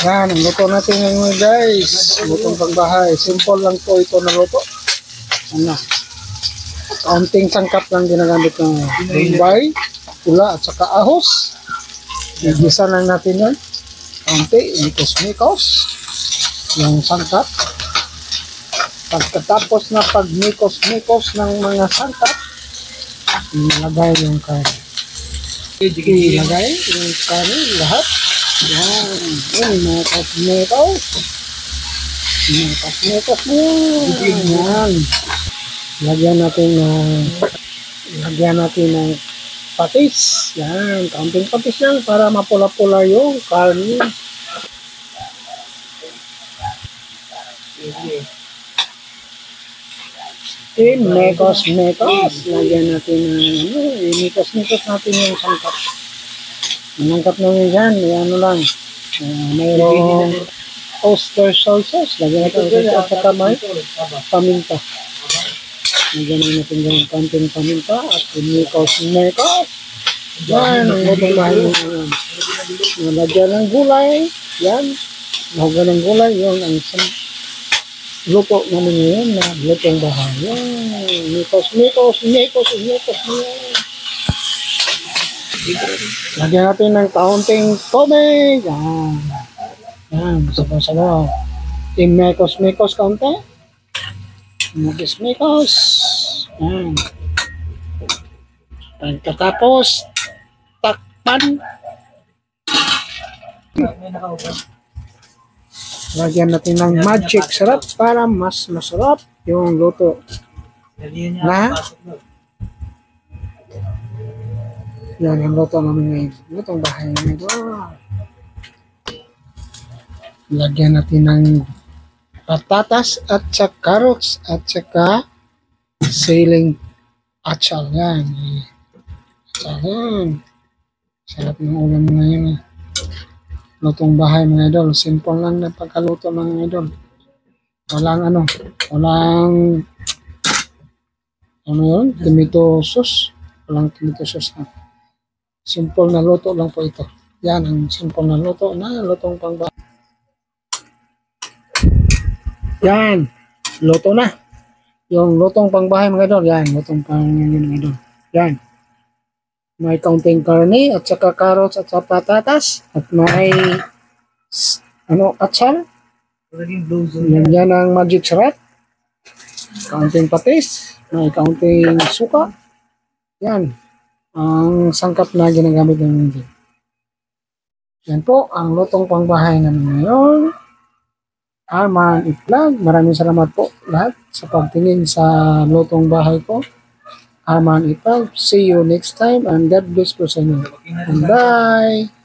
Yan, ang luto natin ngayon guys. Lutong pangbahay. Simple lang po ito na luto. Ano? Kaunting sangkap lang ginagamit ng bombay, pula at saka ahos. Igisa lang natin yan. Kaunti, mikos-mikos. Yung sangkap. Pagkatapos na pag-mikos-mikos ng mga sangkap, ilagay yung kanin. Ilagay yung kanin lahat. Yan. Yan, mikos-mikos. Mikos-mikos mo. Yan. Lagyan natin ng patis. Yan, kaunting patis yan para mapula-pula yung karne. Mekos-mekos. Lagyan natin ng mekos-mekos natin yung sangkap. Manangkap namin dyan, ano lang. Mayroong oyster sauce. Lagyan natin at saka may paminta. Lagyan natin yung kaunting paminta at mekos-mekos. Yan, ang lutong bahay ngayon. Lagyan ng gulay. Yan. Lagyan ng gulay. Yan ang luto namin ngayon na lutong bahay. Yan. Mekos-mekos. Lagyan natin ng kaunting tubig. Yan. Yan. Sabaw-sabaw. Mekos-mekos kaunti. Mekos-mekos. Yan. Pagkatapos, takpan. Lagyan natin ng magic sarap para mas masarap yung luto. Na? Yan yung luto namin ngayon. Lutong bahay namin. Wow. Lagyan natin ng patatas at saka carrots at saka siling achal. Yan. Yan. Sarap ng ulam ngayon. Lutong bahay mga idol. Simple lang na pagkaluto mga idol. Walang yun? Tomato sauce. Walang tomato sauce na. Simple na luto lang po ito. Yan ang simple na luto na lutong pangbahay. Yan. Luto na. Yung lutong pangbahay mga idol. Yan. Lutong pangbahay mga idol. Yan. May kaunting karne at saka carrots at saka patatas at may atsal. Yan ang magic sarap. Kaunting patis, may kaunting suka. Yan ang sangkap na ginagamit ng hindi. Yan po ang lutong pangbahay namin ngayon. Arman Itlog. Maraming salamat po lahat sa pagtingin sa lutong bahay ko. Arman Itlog. See you next time and God bless po sa inyo. And bye!